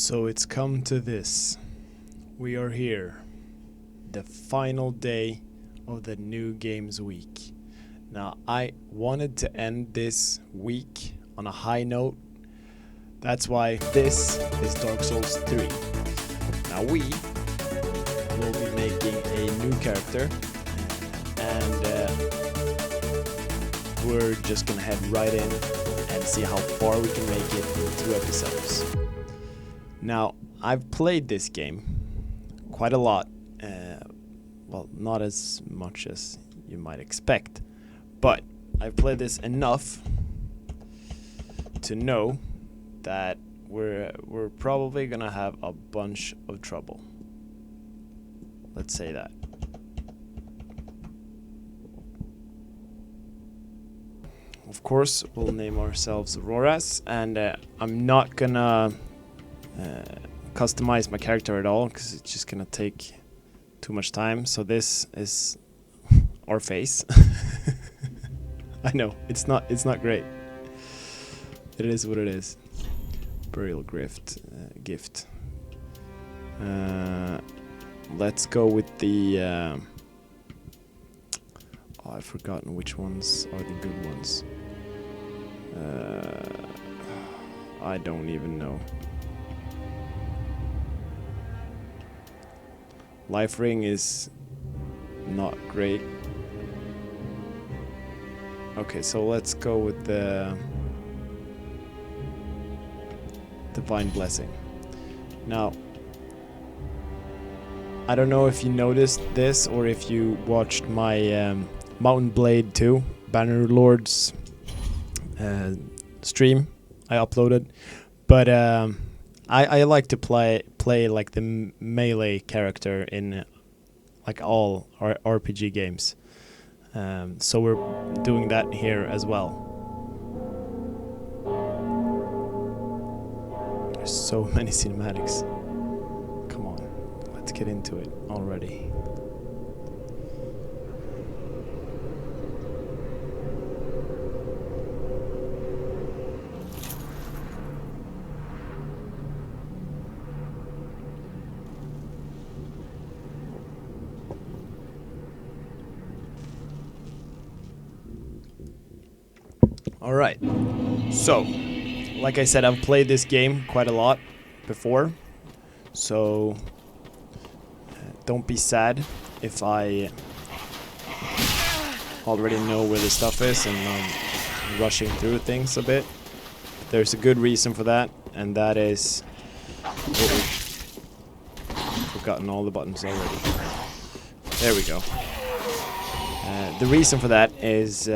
So it's come to this. We are here. The final day of the new games week. Now, I wanted to end this week on a high note. That's why this is Dark Souls 3. Now we will be making a new character and we're just gonna head right in and see how far we can make it in 2 episodes. Now, I've played this game quite a lot. Well, not as much as you might expect, but I've played this enough to know that we're probably gonna have a bunch of trouble. Let's say that. Of course, we'll name ourselves Roras, and I'm not gonna customize my character at all because it's just gonna take too much time. So this is our face. I know it's not great. It is what it is. Burial gift. Let's go with the. I've forgotten which ones are the good ones. I don't even know. Life ring is not great. Okay, so let's go with the divine blessing. Now, I don't know if you noticed this or if you watched my Mountain Blade 2 Bannerlord's stream I uploaded, but I like to play like the melee character in like all RPG games. So we're doing that here as well. There's so many cinematics. Come on, let's get into it already. Alright, so, like I said, I've played this game quite a lot before, so don't be sad if I already know where the stuff is and I'm rushing through things a bit. There's a good reason for that, and that is... I've forgotten all the buttons already. There we go. The reason for that is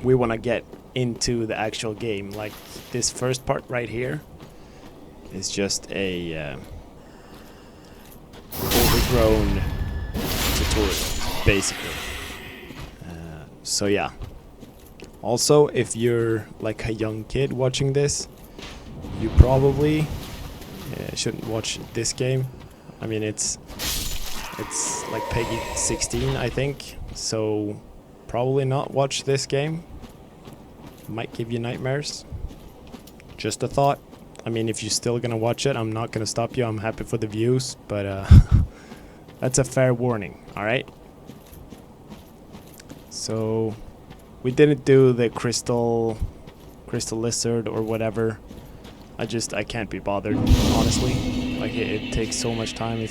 we want to get into the actual game. Like this first part right here is just a overgrown tutorial basically. So yeah, also if you're like a young kid watching this, you probably shouldn't watch this game. I mean it's like Peggy 16 I think, so probably not watch this game. Might give you nightmares. Just a thought. I mean, if you're still gonna watch it, I'm not gonna stop you. I'm happy for the views, but that's a fair warning. All right. So we didn't do the crystal lizard or whatever. I can't be bothered, honestly. Like it takes so much time.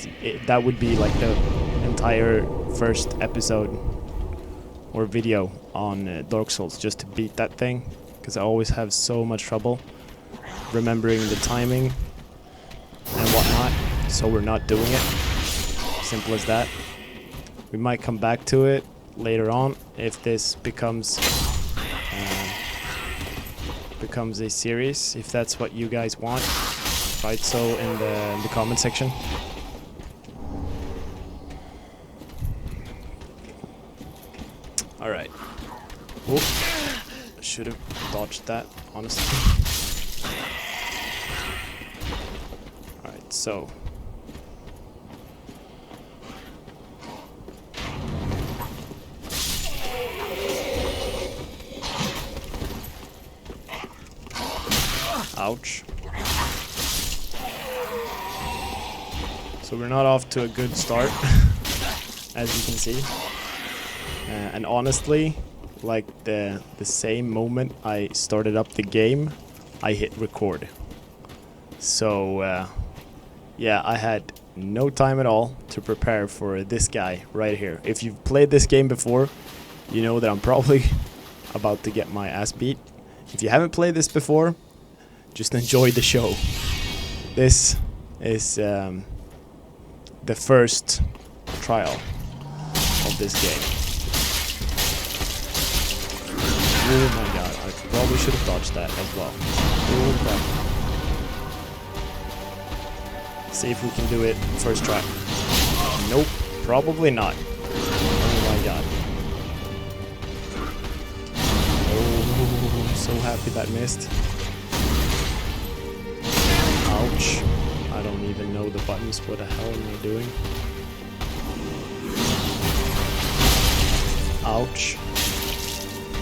That would be like the entire first episode or video on Dark Souls just to beat that thing, because I always have so much trouble remembering the timing and whatnot, so we're not doing it. Simple as that. We might come back to it later on if this becomes a series, if that's what you guys want. Write so in the comment section. Alright. Oh, should have dodged that, honestly. Alright, so. Ouch. So we're not off to a good start, as you can see. And honestly, like the same moment I started up the game, I hit record. So yeah, I had no time at all to prepare for this guy right here. If you've played this game before, you know that I'm probably about to get my ass beat. If you haven't played this before, just enjoy the show. This is the first trial of this game. Oh my god, I probably should have dodged that as well. Oh crap. See if we can do it first try. Nope, probably not. Oh my god. Oh, I'm so happy that missed. Ouch. I don't even know the buttons. What the hell am I doing? Ouch.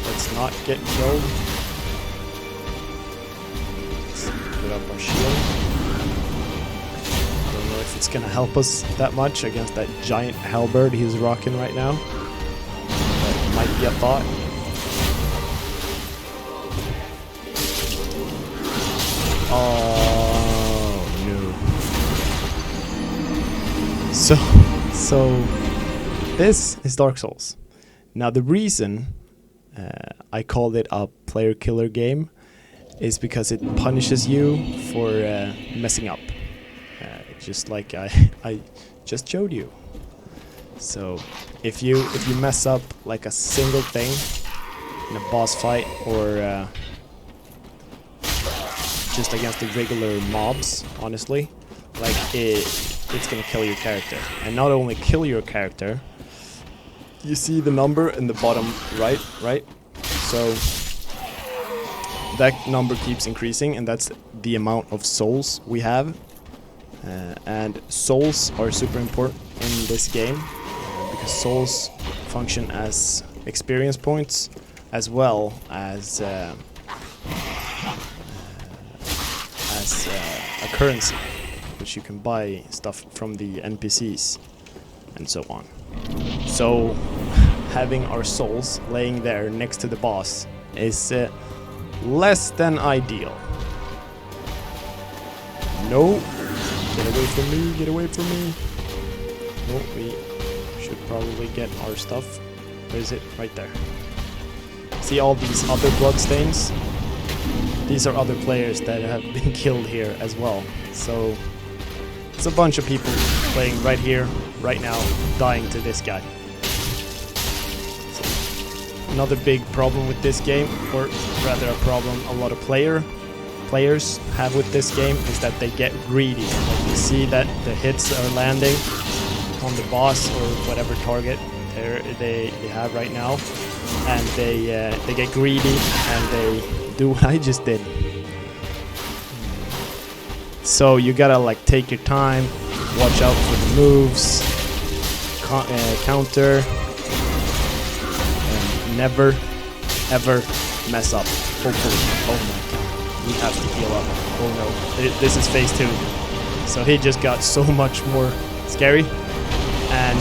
Let's not get killed. Let's put up our shield. Don't know if it's gonna help us that much against that giant halberd he's rocking right now. That might be a thought. Oh no. So this is Dark Souls. Now the reason I called it a player killer game is because it punishes you for messing up. Just like I just showed you. So if you mess up like a single thing in a boss fight or just against the regular mobs, honestly, like it's gonna kill your character. And not only kill your character, you see the number in the bottom right? So that number keeps increasing, and that's the amount of souls we have. And souls are super important in this game because souls function as experience points as well as a currency, which you can buy stuff from the NPCs and so on. So having our souls laying there next to the boss is less than ideal. No. Get away from me, get away from me. Oh, we should probably get our stuff. Where is it? Right there. See all these other bloodstains? These are other players that have been killed here as well. So it's a bunch of people playing right here, right now, dying to this guy. So, another big problem with this game, or rather a problem a lot of players have with this game, is that they get greedy. Like you see that the hits are landing on the boss or whatever target they have right now, and they get greedy and they do what I just did. So you gotta like take your time, watch out for the moves, counter, and never ever mess up. Hopefully. Oh my god. We have to heal up. Oh no. This is phase 2. So he just got so much more scary and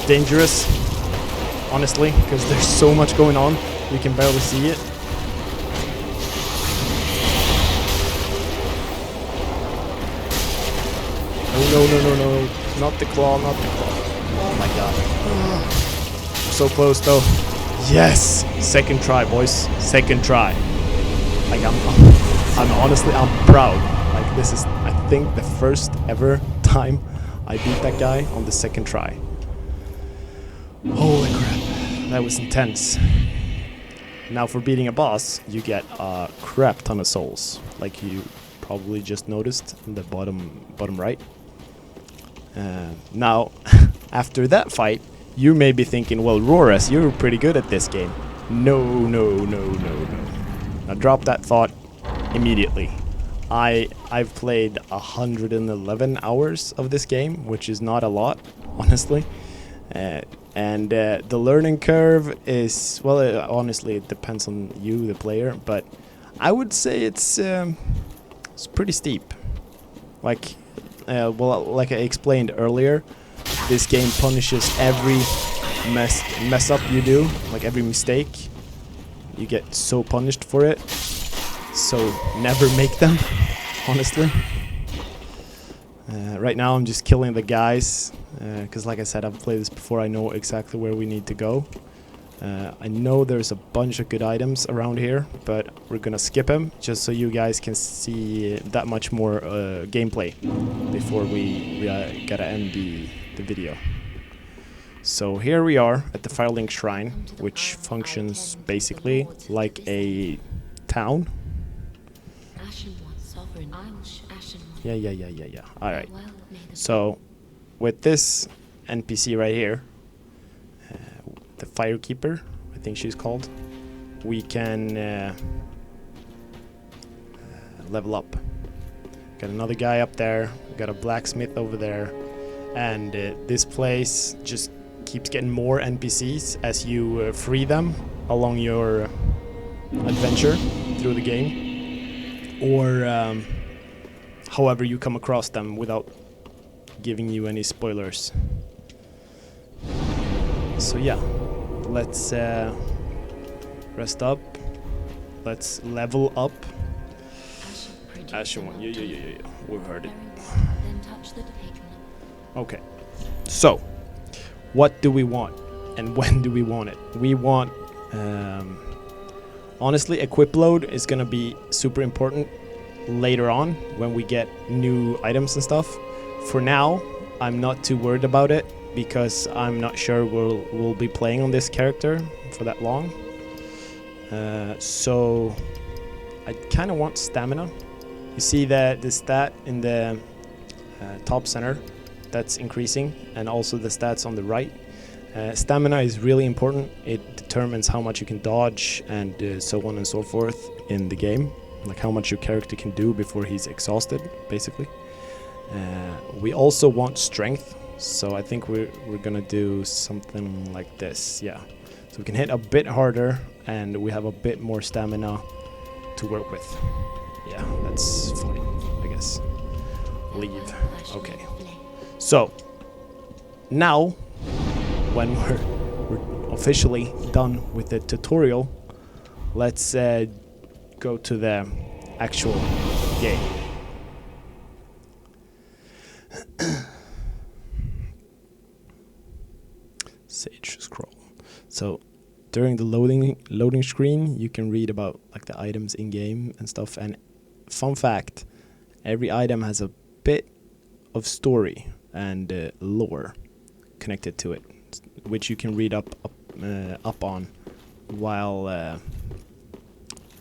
dangerous, honestly, because there's so much going on. You can barely see it. Oh no. Not the claw, not the claw. Oh my god. So close though. Yes! Second try, boys. Second try. Like I'm honestly, I'm proud. Like this is, I think, the first ever time I beat that guy on the second try. Holy crap. That was intense. Now for beating a boss, you get a crap ton of souls. Like you probably just noticed in the bottom right. Now, after that fight, you may be thinking, well, Roras, you're pretty good at this game. No. Now drop that thought immediately. I've played 111 hours of this game, which is not a lot, honestly. And the learning curve is, well, honestly, it depends on you, the player, but I would say it's pretty steep. Like, well, like I explained earlier, this game punishes every mess up you do, like every mistake. You get so punished for it. So never make them, honestly. Right now I'm just killing the guys, because like I said, I've played this before. I know exactly where we need to go. I know there's a bunch of good items around here, but we're gonna skip them just so you guys can see that much more gameplay before we gotta end the video. So here we are at the Firelink Shrine, which functions basically like a town. Yeah. Alright. So, with this NPC right here, the Firekeeper, I think she's called, we can level up. Got another guy up there, got a blacksmith over there, and this place just keeps getting more NPCs as you free them along your adventure through the game, or however you come across them without giving you any spoilers. So yeah, let's rest up. Let's level up. Ashen one, yeah. We've heard it. Okay, so what do we want and when do we want it? We want, honestly, equip load is gonna be super important later on when we get new items and stuff. For now, I'm not too worried about it because I'm not sure we'll be playing on this character for that long. So I kind of want stamina. You see that the stat in the top center, that's increasing, and also the stats on the right. Stamina is really important. It determines how much you can dodge and so on and so forth in the game, like how much your character can do before he's exhausted, basically. We also want strength, so I think we're gonna do something like this, yeah. So we can hit a bit harder and we have a bit more stamina to work with. Yeah, that's fine, I guess. Leave. Okay. So now, when we're officially done with the tutorial, let's go to the actual game. Sage scroll. So during the loading screen, you can read about like the items in game and stuff. And fun fact, every item has a bit of story and lore connected to it, which you can read up on while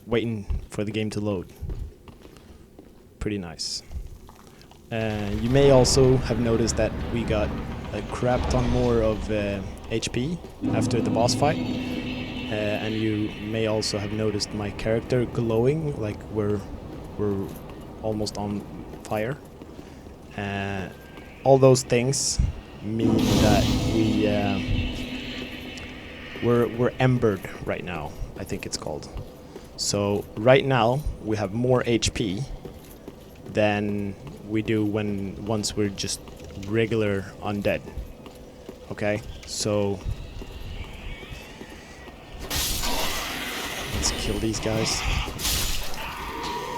waiting for the game to load. Pretty nice. You may also have noticed that we got a crap ton more of HP after the boss fight, and you may also have noticed my character glowing, like we're almost on fire. All those things mean that we're embered right now, I think it's called. So right now we have more HP than we do once we're just regular undead. Okay, so let's kill these guys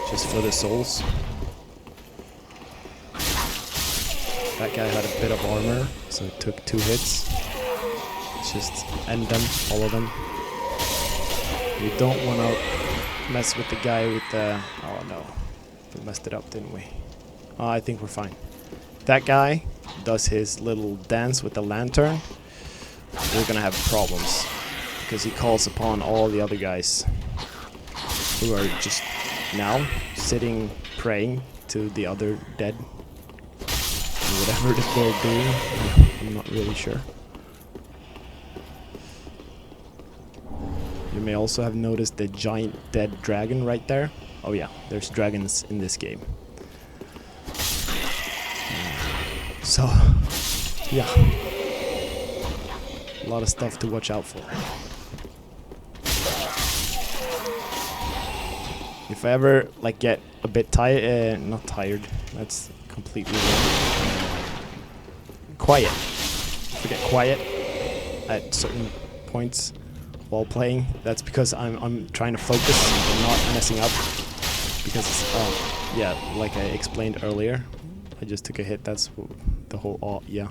just for the souls. That guy had a bit of armor, so it took 2 hits. Let's just end them, all of them. We don't want to mess with the guy with the... Oh no, we messed it up, didn't we? I think we're fine. That guy does his little dance with the lantern. We're gonna have problems because he calls upon all the other guys who are just now sitting praying to the other dead. Whatever that they're doing, I'm not really sure. You may also have noticed the giant dead dragon right there. Oh yeah, there's dragons in this game. So, yeah, a lot of stuff to watch out for. If I ever like get a bit tired, not tired, that's completely quiet. To get quiet at certain points while playing. That's because I'm trying to focus and not messing up. Because yeah, like I explained earlier, I just took a hit. That's the whole yeah.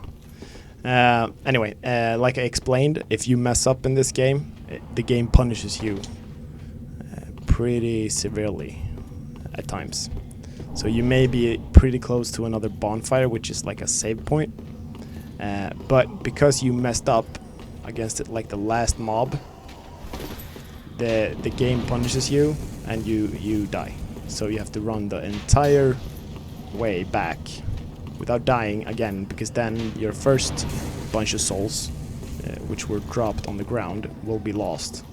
Anyway, like I explained, if you mess up in this game, the game punishes you pretty severely at times. So you may be pretty close to another bonfire, which is like a save point. But because you messed up against it, like the last mob, the game punishes you and you die. So you have to run the entire way back without dying again, because then your first bunch of souls, which were dropped on the ground, will be lost,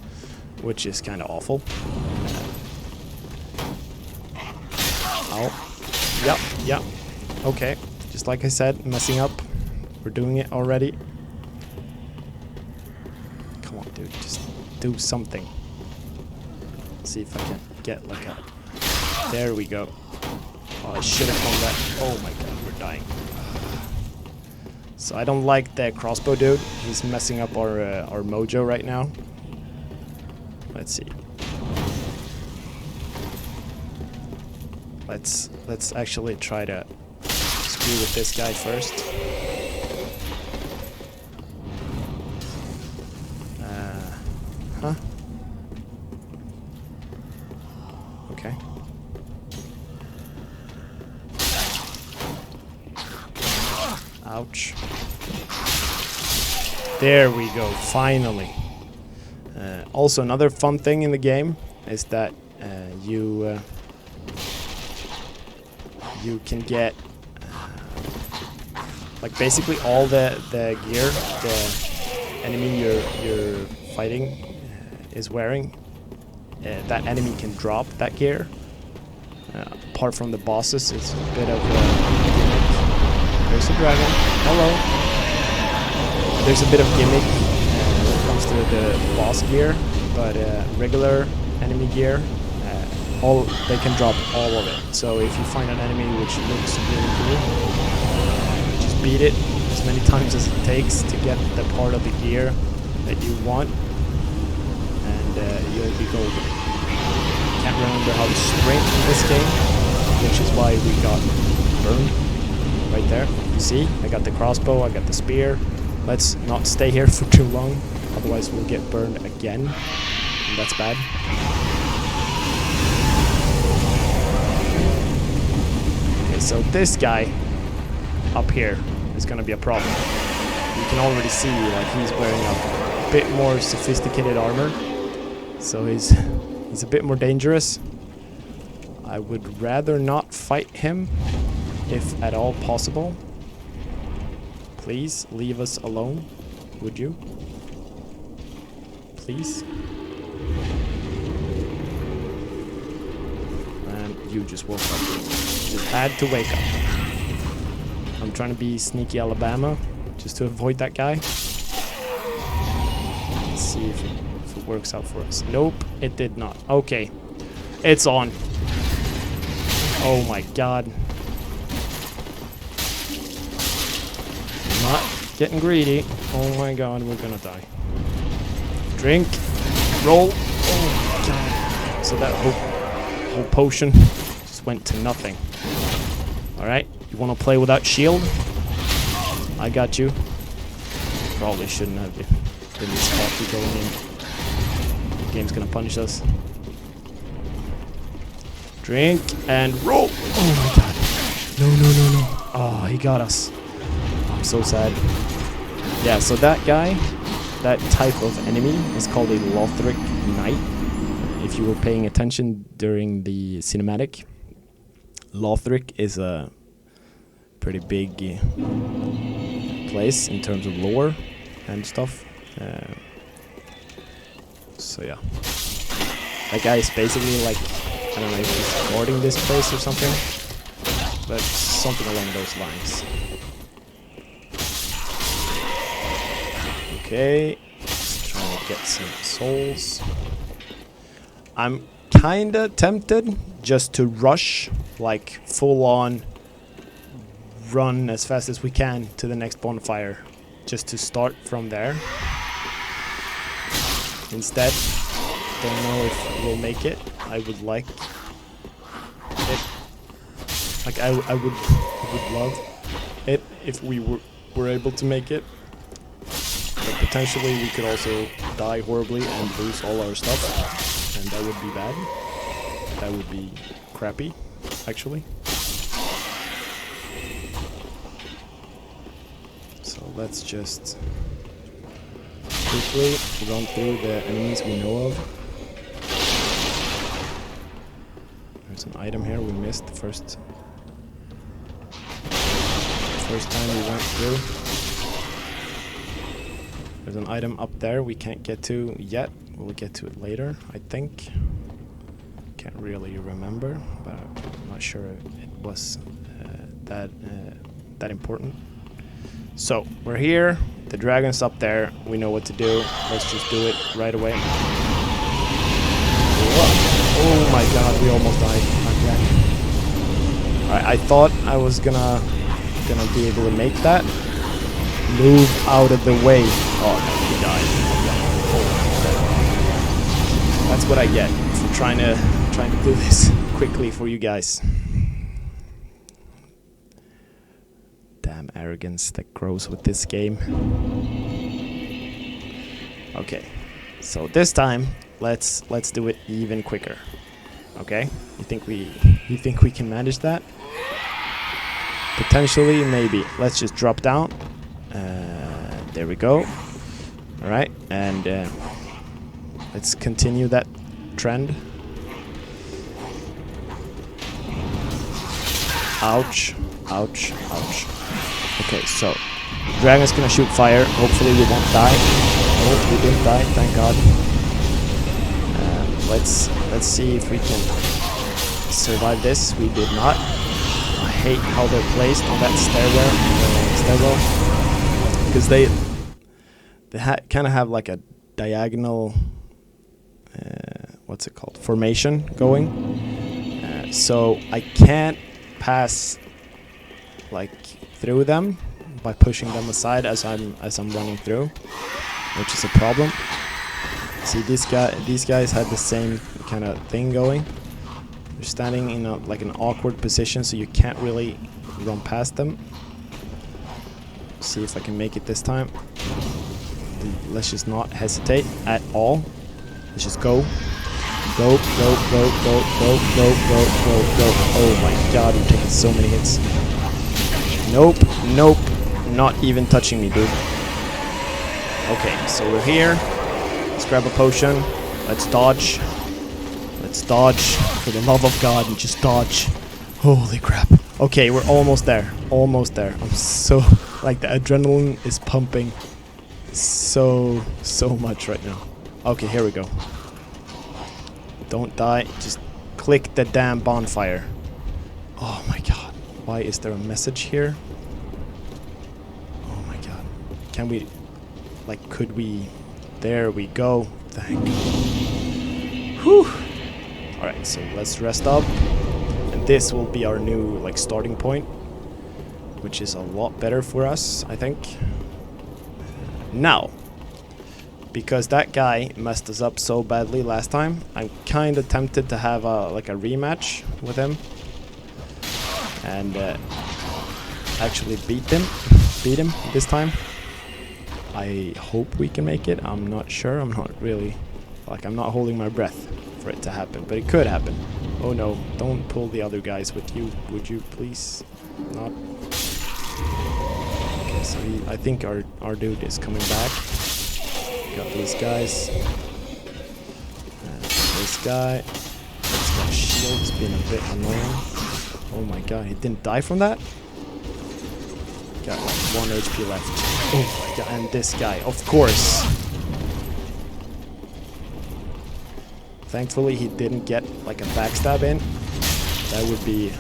which is kind of awful. Oh, yep. Okay, just like I said, messing up. We're doing it already. Come on, dude, just do something. See if I can get like a... There we go. Oh, I should have done that. Oh my god, we're dying. So I don't like the crossbow dude. He's messing up our mojo right now. Let's see. Let's actually try to screw with this guy first. Huh? Okay. Ouch. There we go, finally. Also, another fun thing in the game is that you can get like basically all the gear the enemy you're fighting is wearing. That enemy can drop that gear. Apart from the bosses, it's a bit of a gimmick. There's a dragon. Hello. There's a bit of gimmick when it comes to the boss gear, but regular enemy gear, they can drop all of it. So if you find an enemy which looks really cool, just beat it as many times as it takes to get the part of the gear that you want, and you'll be golden. Can't remember how to sprint in this game, which is why we got burned right there. You see, I got the crossbow, I got the spear. Let's not stay here for too long, otherwise we'll get burned again, and that's bad. Okay, so this guy up here is gonna be a problem. You can already see like he's wearing a bit more sophisticated armor, so he's a bit more dangerous. I would rather not fight him, if at all possible. Please leave us alone, would you? Please? And you just woke up. You just had to wake up. I'm trying to be sneaky Alabama, just to avoid that guy. Let's see if it works out for us. Nope, it did not. Okay, it's on. Oh my god. Not getting greedy. Oh my god, we're gonna die. Drink. Roll. Oh my god. So that whole potion just went to nothing. Alright, you wanna play without shield? I got you. Probably shouldn't have been this cocky going in. The game's gonna punish us. Drink and roll. Oh my god. No. Oh, he got us. I'm so sad. Yeah, so that guy, that type of enemy is called a Lothric Knight. If you were paying attention during the cinematic, Lothric is a pretty big place in terms of lore and stuff. So yeah. That guy is basically like, I don't know if he's guarding this place or something, but something along those lines. Okay, let's try to get some souls. I'm kinda tempted just to rush, like full on run as fast as we can to the next bonfire, just to start from there. Instead, don't know if we'll make it. I would like it. Like I would love it if we were able to make it. But potentially we could also die horribly and lose all our stuff, and that would be bad. That would be crappy, actually. So let's just quickly run through the enemies we know of. There's an item here we missed the first time we went through. There's an item up there we can't get to yet. We'll get to it later, I think. Can't really remember, but I'm not sure it was that important. So we're here. The dragon's up there. We know what to do. Let's just do it right away. Oh my god, we almost died. Okay. Alright, I thought I was gonna be able to make that. Move out of the way. Oh no, he died. Oh, that's what I get for trying to do this quickly for you guys. Damn arrogance that grows with this game. Okay, so this time let's do it even quicker. Okay, you think we can manage that? Potentially, maybe. Let's just drop down. There we go. All right, and let's continue that trend. Ouch, ouch, ouch. Okay, so dragon's gonna shoot fire. Hopefully we won't die. Oh, we didn't die, thank God. Let's see if we can survive this. We did not. I hate how they're placed on that stairwell, because they kind of have like a diagonal, what's it called, formation going. So I can't pass like through them by pushing them aside as I'm running through, which is a problem. See, these guys had the same kind of thing going. They're standing in like an awkward position, so you can't really run past them. See if I can make it this time. Let's just not hesitate at all. Let's just go. Go, go, go, go, go, go, go, go, go. Oh my god, I'm taking so many hits. Nope, nope. Not even touching me, dude. Okay, so we're here. Let's grab a potion. Let's dodge. Let's dodge. For the love of God, and just dodge. Holy crap. Okay, we're almost there. Almost there. I'm so... like, the adrenaline is pumping so much right now. Okay, here we go. Don't die. Just click the damn bonfire. Oh my god. Why is there a message here? Oh my god. Can we... like, could we... there we go. Thank God. Whew. Alright, so let's rest up. And this will be our new, like, starting point, which is a lot better for us, I think. Now, because that guy messed us up so badly last time, I'm kind of tempted to have a rematch with him and actually beat him this time. I hope we can make it. I'm not sure. I'm not really, like, I'm not holding my breath for it to happen, but it could happen. Oh no, don't pull the other guys with you, would you please? Not. Okay, so I think our dude is coming back. Got these guys. This guy. This guy's shield's been a bit annoying. Oh my god, he didn't die from that? Got like 1 HP left. Oh my god, and this guy, of course. Thankfully, he didn't get like a backstab in. That would be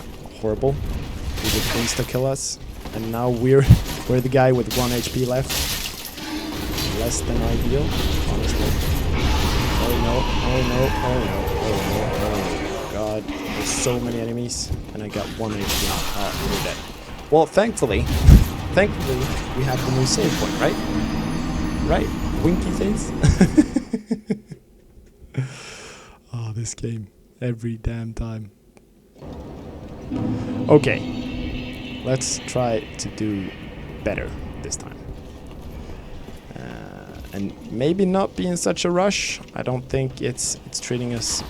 horrible. He would insta-kill us. And now we're the guy with 1 HP left. Less than ideal, honestly. Oh no, oh no, oh no, oh no, oh god. There's so many enemies, and I got 1 HP. Oh, we're dead. Well, thankfully, we have the new save point, right? Right? Winky face? Oh, this game. Every damn time. Okay. Let's try to do better this time. And maybe not be in such a rush. I don't think it's treating us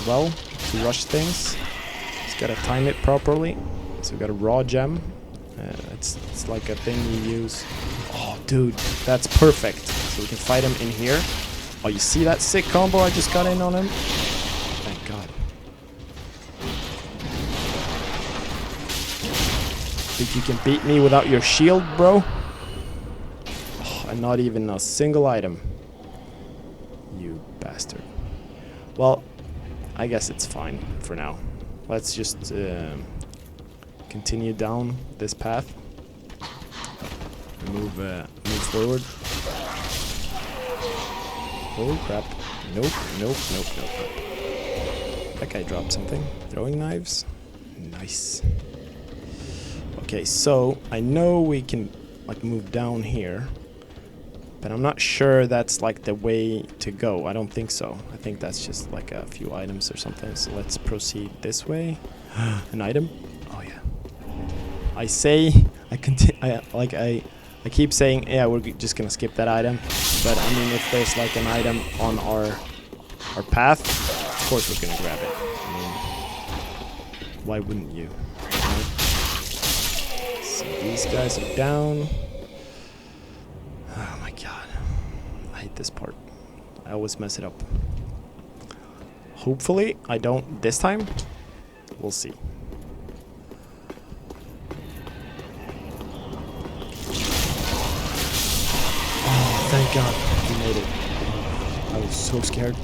well to rush things. Just gotta time it properly. So we got a raw gem. It's like a thing you use. Oh, dude, that's perfect. So we can fight him in here. Oh, you see that sick combo I just got in on him? Thank God. Think you can beat me without your shield, bro? Oh, and not even a single item. You bastard. Well, I guess it's fine for now. Let's just continue down this path. Move forward. Oh crap. Nope. That guy dropped something. Throwing knives. Nice. Okay, so I know we can like move down here, but I'm not sure that's like the way to go. I don't think so. I think that's just like a few items or something. So let's proceed this way. An item? Oh yeah. I keep saying, yeah, we're just gonna skip that item. But I mean, if there's like an item on our path, of course we're gonna grab it. I mean, why wouldn't you? Right? So these guys are down. Oh my God, I hate this part. I always mess it up. Hopefully I don't this time. We'll see. Thank God we made it. I was so scared.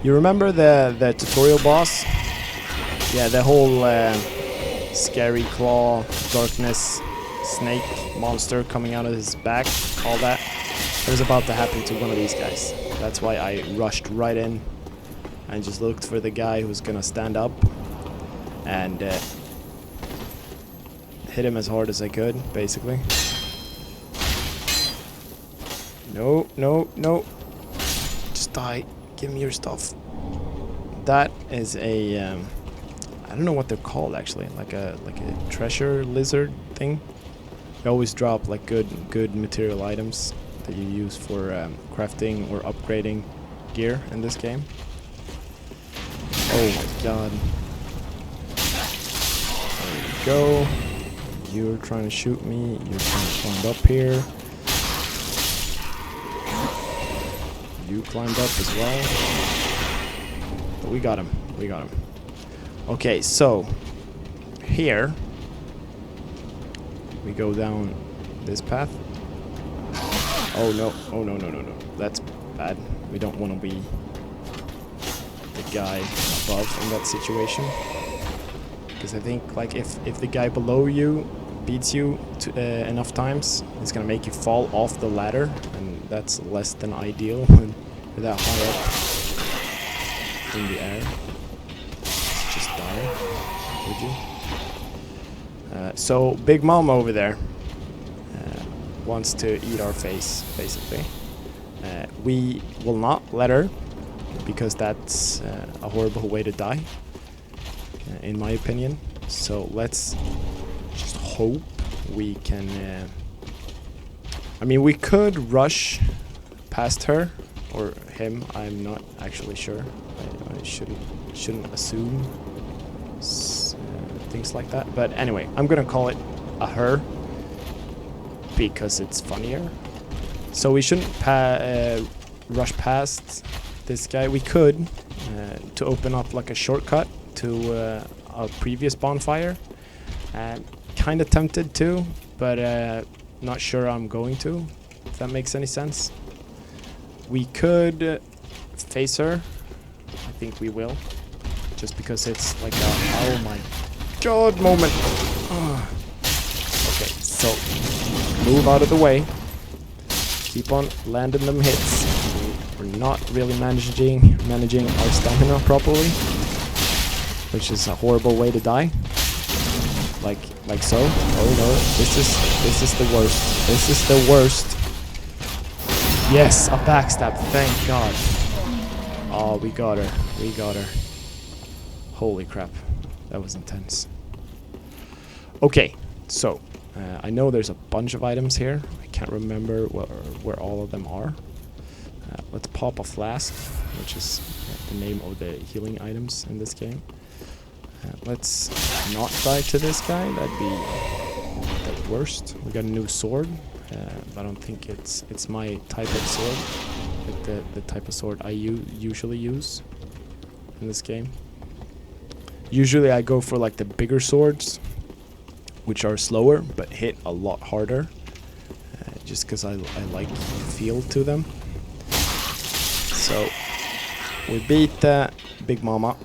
You remember the tutorial boss? Yeah, the whole scary claw, darkness, snake monster coming out of his back, all that. It was about to happen to one of these guys. That's why I rushed right in and just looked for the guy who was gonna stand up and hit him as hard as I could, basically. No. Just die. Give me your stuff. That is a I don't know what they're called actually. Like a treasure lizard thing. You always drop like good material items that you use for crafting or upgrading gear in this game. Oh my God. There we go. You're trying to shoot me. You're trying to climb up here. You climbed up as well. But we got him. Okay, so here we go down this path. Oh no. That's bad. We don't want to be the guy above in that situation. Because I think like if the guy below you beats you enough times, it's gonna make you fall off the ladder, and that's less than ideal when you're that high up in the air. Just die, would you? So Big Mom over there wants to eat our face, basically. We will not let her, because that's a horrible way to die, in my opinion. So let's just hope we can I mean, we could rush past her or him. I'm not actually sure. I shouldn't assume things like that, but anyway, I'm gonna call it a her because it's funnier. So we shouldn't rush past this guy. We could to open up like a shortcut to a previous bonfire. Kind of tempted to, but not sure I'm going to, if that makes any sense. We could face her. I think we will, just because it's like a oh my God moment. Okay, so move out of the way. Keep on landing them hits. We're not really managing our stamina properly. which is a horrible way to die. Like so. Oh no, this is the worst. This is the worst. Yes, a backstab, thank God. Oh, we got her. We got her. Holy crap. That was intense. Okay, so I know there's a bunch of items here. I can't remember where all of them are. Let's pop a flask, which is the name of the healing items in this game. Let's not die to this guy. That'd be the worst. We got a new sword. I don't think it's my type of sword. Like the type of sword I usually use in this game. Usually I go for like the bigger swords, which are slower but hit a lot harder. Just because I like the feel to them. So we beat Big Mama.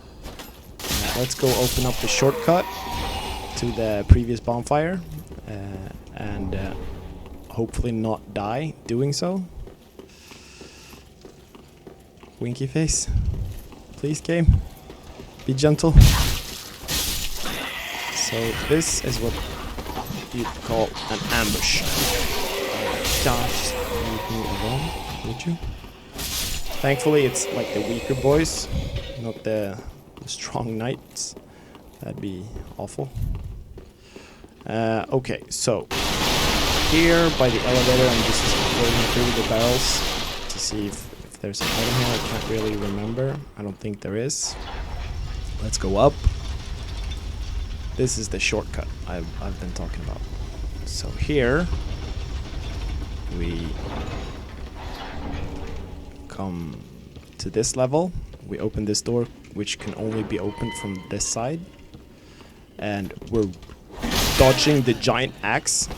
Let's go open up the shortcut to the previous bonfire and hopefully not die doing so. Winky face. Please, game. Be gentle. So this is what you'd call an ambush. Gosh, leave me alone, would you? Thankfully it's like the weaker boys, not the strong knights. That'd be awful. Okay, so here by the elevator I'm just going through the barrels to see if there's an item here. I can't really remember. I don't think there is. Let's go up. This is the shortcut I've been talking about. So here we come to this level. We open this door, which can only be opened from this side, and we're dodging the giant axe.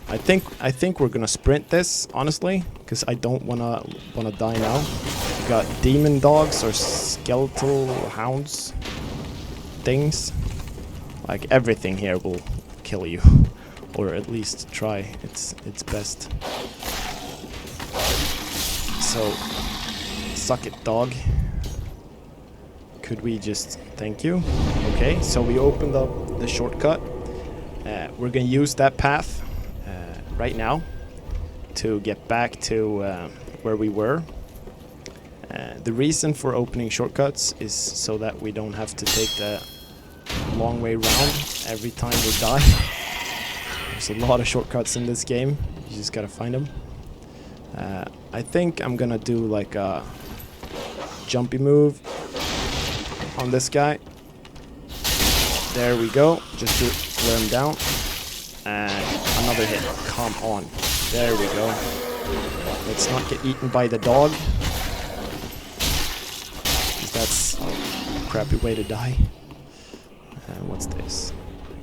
I think we're gonna sprint this, honestly, because I don't wanna die now. We got demon dogs or skeletal hounds things. Like everything here will kill you, or at least try its best. So suck it, dog. Could we just thank you? Okay, so we opened up the shortcut. We're gonna use that path right now to get back to where we were. The reason for opening shortcuts is so that we don't have to take the long way round every time we die. There's a lot of shortcuts in this game. You just gotta find them. I think I'm gonna do like a jumpy move on this guy. There we go. Just to wear him down. And another hit. Come on. There we go. Let's not get eaten by the dog. That's a crappy way to die. What's this?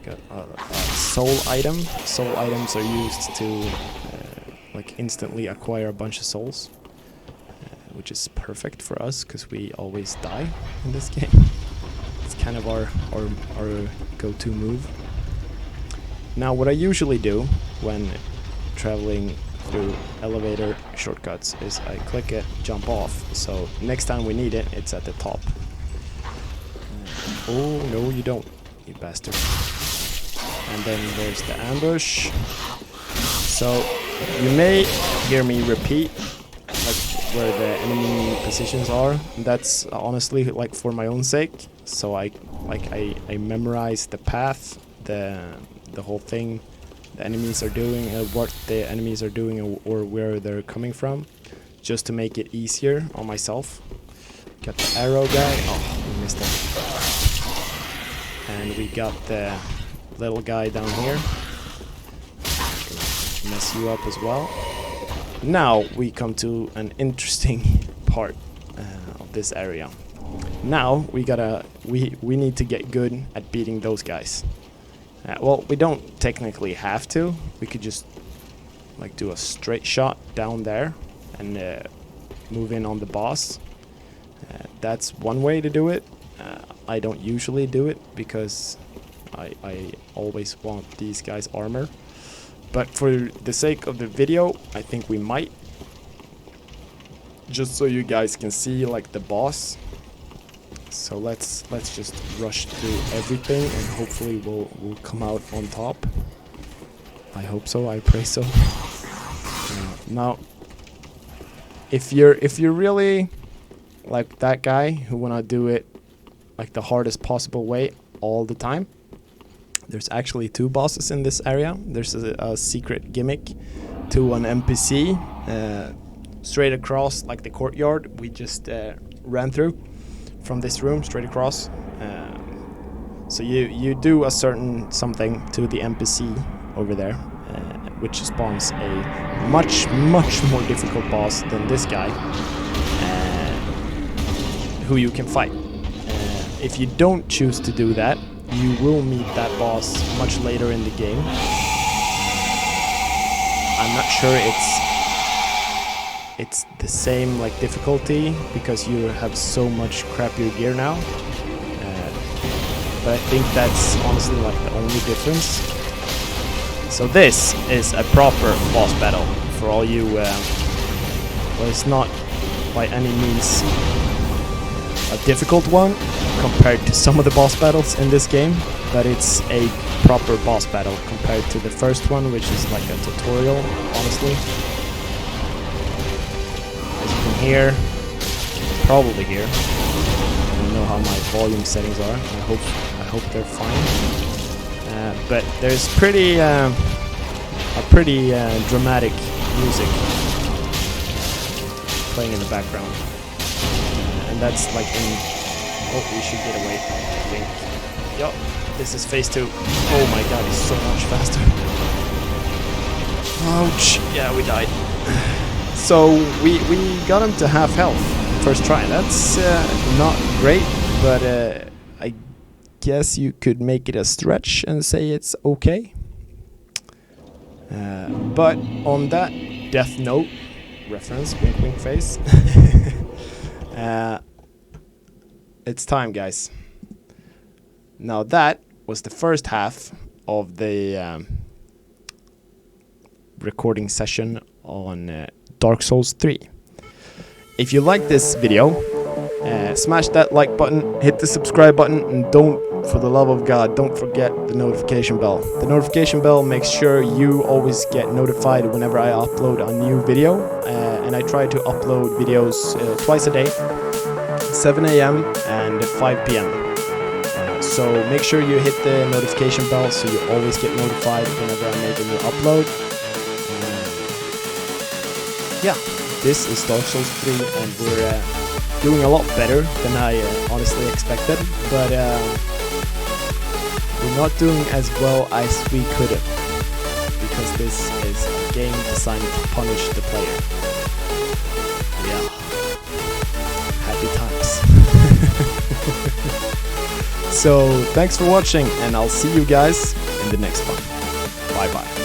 I got a soul item. Soul items are used to like instantly acquire a bunch of souls, which is perfect for us because we always die in this game. It's kind of our go-to move. Now, what I usually do when traveling through elevator shortcuts is I click it, jump off. So next time we need it, it's at the top. Oh no, you don't, you bastard. And then there's the ambush. So you may hear me repeat like where the enemy positions are. That's honestly like for my own sake. So I memorize the path, the whole thing the enemies are doing, what the enemies are doing, or where they're coming from, just to make it easier on myself. Got the arrow guy. Oh, we missed him. And we got the little guy down here. Mess you up as well. Now we come to an interesting part of this area. Now we need to get good at beating those guys. Well, we don't technically have to. We could just like do a straight shot down there and move in on the boss. That's one way to do it. I don't usually do it because I always want these guys' armor. But for the sake of the video, I think we might. Just so you guys can see like the boss. So let's just rush through everything, and hopefully we'll come out on top. I hope so. I pray so. Now, if you're really like that guy who wanna do it like the hardest possible way all the time, there's actually 2 bosses in this area. There's a secret gimmick to an NPC straight across like the courtyard we just ran through from this room, straight across. So you do a certain something to the NPC over there, which spawns a much more difficult boss than this guy, who you can fight. If you don't choose to do that, you will meet that boss much later in the game. I'm not sure it's the same like difficulty because you have so much crappier gear now. But I think that's honestly like the only difference. So this is a proper boss battle for all you. Well, it's not by any means a difficult one compared to some of the boss battles in this game, but it's a proper boss battle compared to the first one, which is like a tutorial, honestly. As you can hear, probably hear, I don't know how my volume settings are. I hope they're fine. But there's pretty dramatic music playing in the background, and that's like in. Oh, we should get away, I think. Yup, this is phase 2. Oh my god, he's so much faster. Ouch. Yeah, we died. So we got him to half health first try. That's not great, but I guess you could make it a stretch and say it's okay. But on that Death Note reference, wink wink face, it's time, guys. Now that was the first half of the recording session on Dark Souls 3. If you like this video, smash that like button, hit the subscribe button, and don't, for the love of God, don't forget the notification bell. The notification bell makes sure you always get notified whenever I upload a new video, and I try to upload videos twice a day. 7 a.m. and 5 p.m. So make sure you hit the notification bell so you always get notified whenever I make a new upload. Yeah, this is Dark Souls 3, and we're doing a lot better than I honestly expected, but we're not doing as well as we could have, because this is a game designed to punish the player. Yeah. Happy times. So thanks for watching, and I'll see you guys in the next one. Bye bye.